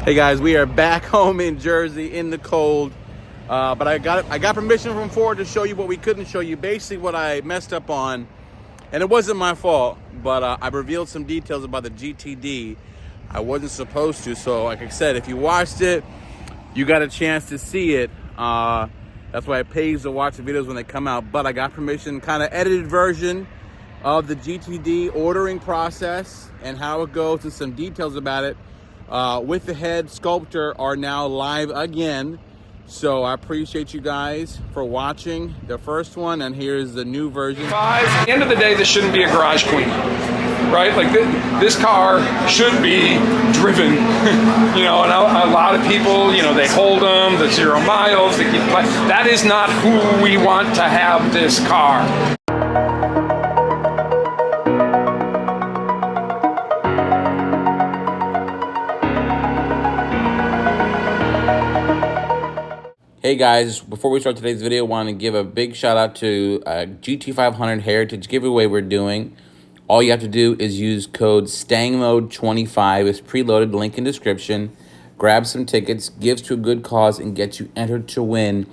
Hey guys, we are back home in Jersey in the cold, but I got permission from Ford to show you what we couldn't show you. Basically, what I messed up on, and it wasn't my fault, but I revealed some details about the GTD I wasn't supposed to. So, like I said, if you watched it, you got a chance to see it. That's why it pays to watch the videos when they come out. But I got permission, kind of edited version of the GTD ordering process and how it goes, and some details about it. With the head sculptor are now live again. So I appreciate you guys for watching the first one, and here's the new version. At the end of the day, this shouldn't be a garage queen, right? Like this car should be driven, you know, and a lot of people, you know, they hold them, the 0 miles, they keep, that is not who we want to have this car. Hey guys, before we start today's video, I want to give a big shout out to GT500 Heritage giveaway we're doing. All you have to do is use code StangMode25. It's preloaded, link in description. Grab some tickets, gives to a good cause, and get you entered to win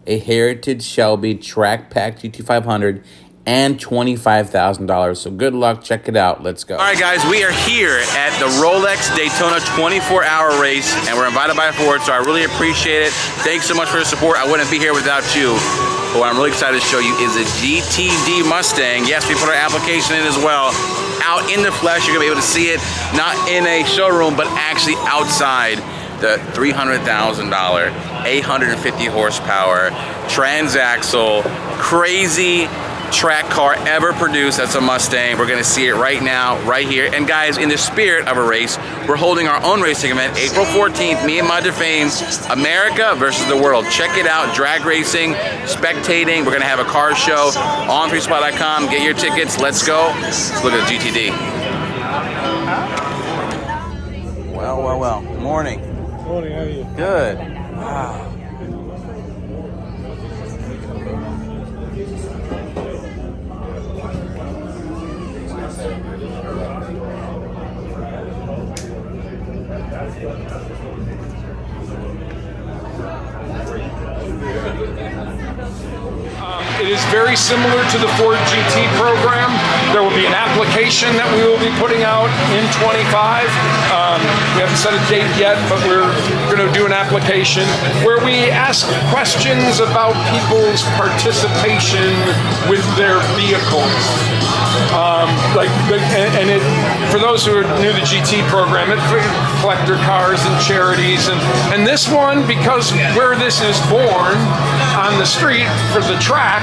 a Heritage Shelby Track Pack GT500 and $25,000. So good luck, check it out, let's go. All right guys, we are here at the Rolex Daytona 24-hour race, and we're invited by Ford, so I really appreciate it. Thanks so much for the support. I wouldn't be here without you. But what I'm really excited to show you is a GTD Mustang. Yes, we put our application in as well. Out in the flesh, you're gonna be able to see it, not in a showroom, but actually outside. The $300,000, 850 horsepower, transaxle, crazy track car ever produced. That's a Mustang. We're gonna see it right now, right here. And guys, in the spirit of a race, we're holding our own racing event April 14th, me and my Defame, America versus the world. Check it out, drag racing, spectating. We're gonna have a car show on 3spot.com. Get your tickets, let's go. Let's look at the GTD. Well. Morning. Morning, how are you? Good. Wow. It is very similar to the Ford GT program. There will be an application that we will be putting out in 25. We haven't set a date yet, but we're going to do an application where we ask questions about people's participation with their vehicles. For those who are new to the GT program, it's for collector cars and charities, and this one, because where this is born on the street for the track,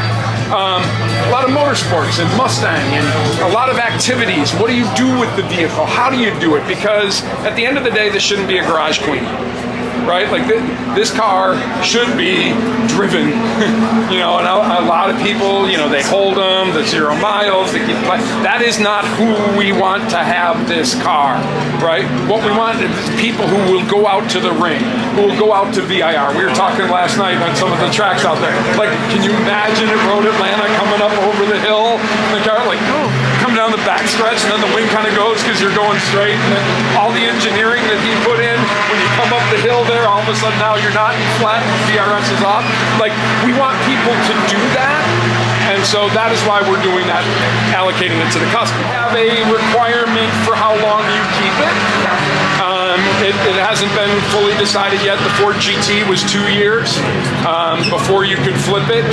a lot of motorsports and Mustang and a lot of activities. What do you do with the vehicle? How do you do it? Because at the end of the day, this shouldn't be a garage queen, right? Like this car should be driven, you know, and a lot of people, you know, they hold them, the 0 miles, they keep, that is not who we want to have this car, right? What we want is people who will go out to the ring, who will go out to VIR. We were talking last night on some of the tracks out there. Like, can you imagine at Road Atlanta coming up over the hill, the car like, come down the back stretch, and then the wing kind of goes because you're going straight, and then all the engineering that he put in, when you come up the hill there, all of a sudden now you're not in flat, DRS is off. Like, we want people to do that, and so that is why we're doing that, allocating it to the customer. We have a requirement for how long you keep it. It hasn't been fully decided yet. The Ford GT was 2 years before you could flip it,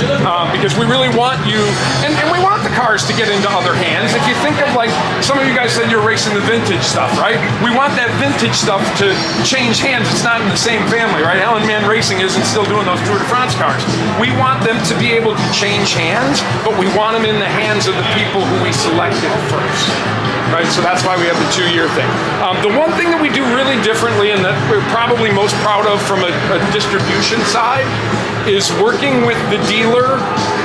because we really want you, and we want the cars to get into other hands. If you think of, like, some of you guys said you're racing the vintage stuff, right? We want that vintage stuff to change hands. It's not in the same family, right? Alan Mann Racing isn't still doing those Tour de France cars. We want them to be able to change hands, but we want them in the hands of the people who we selected first, right? So that's why we have the 2-year thing. The one thing that we do really differently, and that we're probably most proud of from a distribution side, is working with the dealer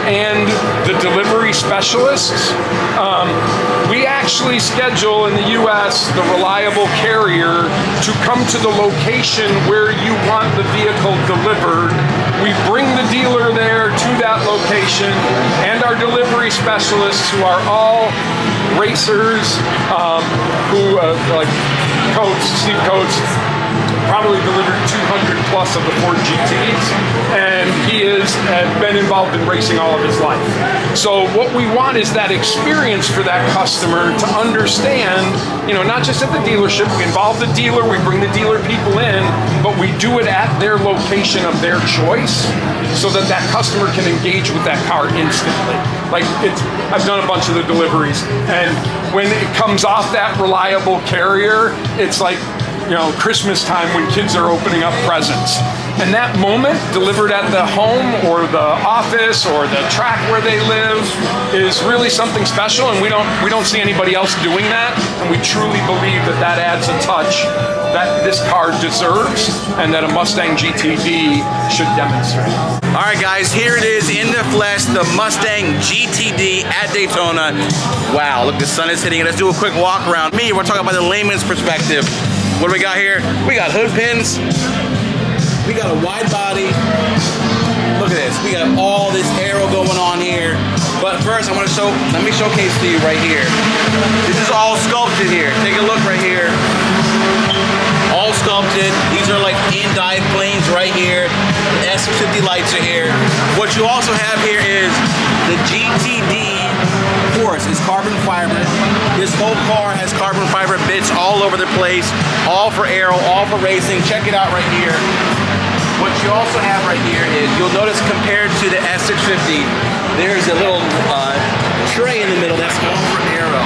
and the delivery specialists. We actually schedule in the US the reliable carrier to come to the location where you want the vehicle delivered. We bring the dealer there to that location, and our delivery specialists, who are all racers, like Steve Coates, probably delivered 200 plus of the Ford GTs, and he has been involved in racing all of his life. So what we want is that experience for that customer to understand, you know, not just at the dealership, we involve the dealer, we bring the dealer people in, but we do it at their location of their choice so that that customer can engage with that car instantly. Like, I've done a bunch of the deliveries, and when it comes off that reliable carrier, it's like, you know, Christmas time when kids are opening up presents. And that moment, delivered at the home or the office or the track where they live, is really something special, and we don't see anybody else doing that, and we truly believe that that adds a touch that this car deserves and that a Mustang GTD should demonstrate. All right, guys, here it is in the flesh, the Mustang GTD at Daytona. Wow, look, the sun is hitting it. Let's do a quick walk around. We're talking about the layman's perspective. What do we got here? We got hood pins. We got a wide body. Look at this. We got all this aero going on here. But first, I want to let me showcase to you right here. This is all sculpted here. Take a look right here. All sculpted. These are like in-dive planes right here. The S50 lights are here. What you also have here is the GTD. Of course, it's carbon fiber. This whole car has carbon fiber bits all over the place. All for aero, all for racing. Check it out right here. What you also have right here is, you'll notice compared to the S650, there's a little tray in the middle that's all for aero.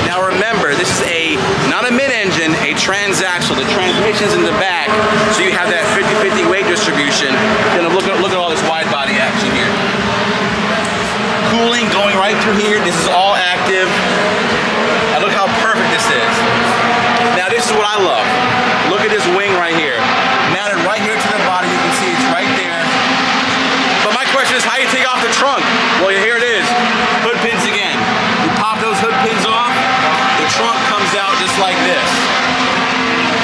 Now remember, this is not a mid-engine, a transaxle. The transmission's in the back, so you have that 50-50 weight distribution. Then look at all this wide body action here. Cooling going right through here. This is all active. Now look how perfect this is. Now this is what I love. Look at this wing right here. Mounted right here to the body. You can see it's right there. But my question is, how do you take off the trunk? Well, here it is. Hood pins again. You pop those hood pins off, the trunk comes out just like this.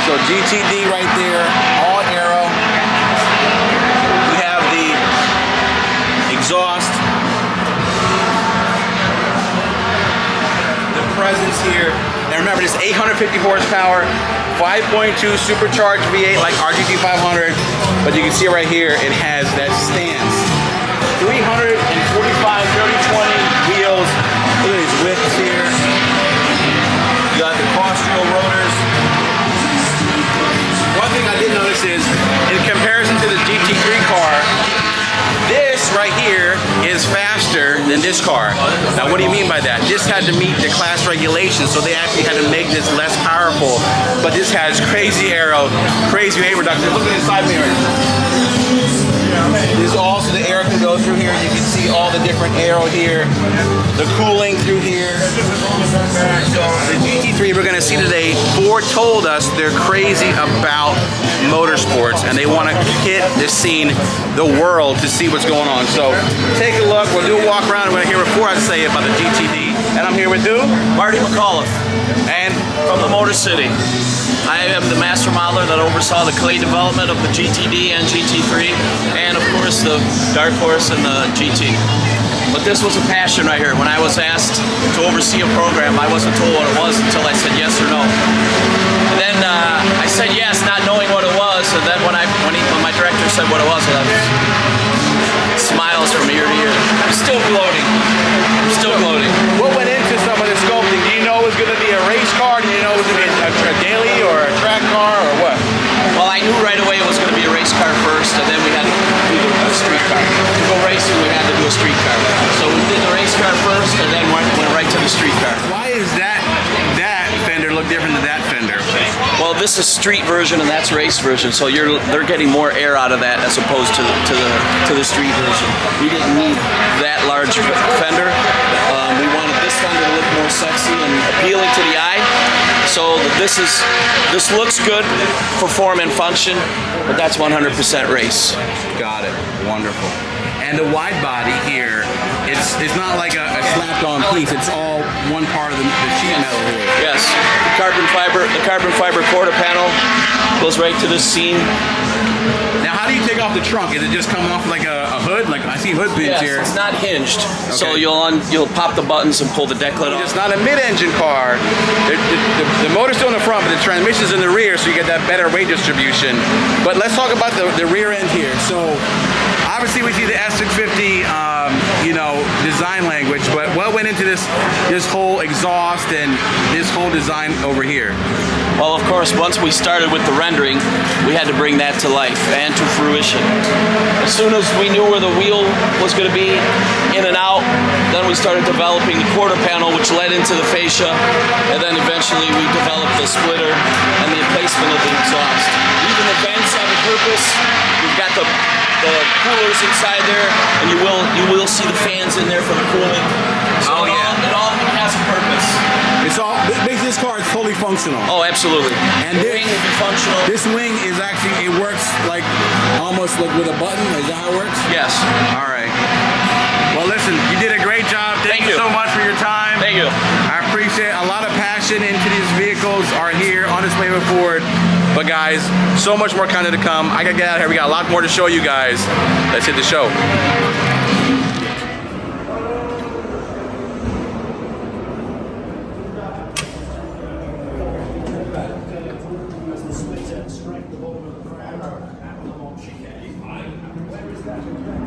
So GTD right there, all aero. We have the exhaust. The presence here. And remember, this 850 horsepower, 5.2 supercharged V8 like our GT 500, but you can see right here, it has that stance. 345 30/20 wheels. Look at these widths here. You got the cross-trail rotors. One thing I did notice is, in comparison to the GT3 car, this right here is faster than this car. Now, what do you mean by that? This had to meet the class regulations, so they actually had to make this less powerful. But this has crazy aero, crazy weight reduction. Look at the side mirrors. This is also the air can go through here. You can see all the different aero here, the cooling through here. So the GT3 we're going to see today, Ford told us they're crazy about motorsports and they want to hit the scene, the world, to see what's going on. So take a look. We'll do a walk around. We're going to hear what Ford has to say about the GTD. And I'm here with who? Marty McAuliffe. And from the Motor City. I am the master modeler that oversaw the clay development of the GTD and GT3, and of course the Dark Horse and the GT. But this was a passion right here. When I was asked to oversee a program, I wasn't told what it was until I said yes or no. And then I said yes, not knowing what it was. And then when my director said what it was, I was smiles from ear to ear. I'm still gloating. I'm still gloating. what went into some of the sculpting? Do you know it was going to be a race car? Do you know it was going to be a daily or a track car or what? Well, I knew right away it was going to be a race car first, and then we had to do the street car. To go racing, we had to do a street car. So we did the race car first, and then went right to the street car. Why is that fender look different than that fender? Well, this is street version, and that's race version. So they're getting more air out of that as opposed to the street version. We didn't need that large fender. We wanted this fender to look more sexy and appealing to the eye. So this looks good for form and function, but that's 100% race. Got it. Wonderful. And the wide body here, it's not like a slapped on piece. It's all one part of the sheet metal here. Yes. The carbon fiber quarter panel goes right to the seam. Now, how do you take off the trunk? Is it just come off like a hood? Like I see hood pins Yes, here. it's not hinged, so Okay. you'll pop the buttons and pull the deck lid It's off. not a mid-engine car. The motor's still in the front, but the transmission's in the rear, so you get that better weight distribution. But let's talk about the rear end here. So obviously we see the S650, you know, design language, but what went into this whole exhaust and this whole design over here? Well, of course, once we started with the rendering, we had to bring that to life and to fruition. As soon as we knew where the wheel was going to be in and out, then we started developing the quarter panel, which led into the fascia, and then eventually we developed the splitter and the placement of the exhaust. Even the vents have a purpose. We've got the coolers inside there, and you will see the fans in there for the cooling. So it all has a purpose. It's all basically this car is totally functional. Oh, absolutely. And the this wing will be functional. This wing is actually, it works like almost like with a button. Is that how it works? Yes. All right. Well, listen, you did a great job. Thank you so much for your time. Thank you. I appreciate a lot of passion into these vehicles are here on display with Ford. But guys, so much more kind of to come. I gotta get out of here. We got a lot more to show you guys. Let's hit the show. Strike the bottom of the crown. Where is that?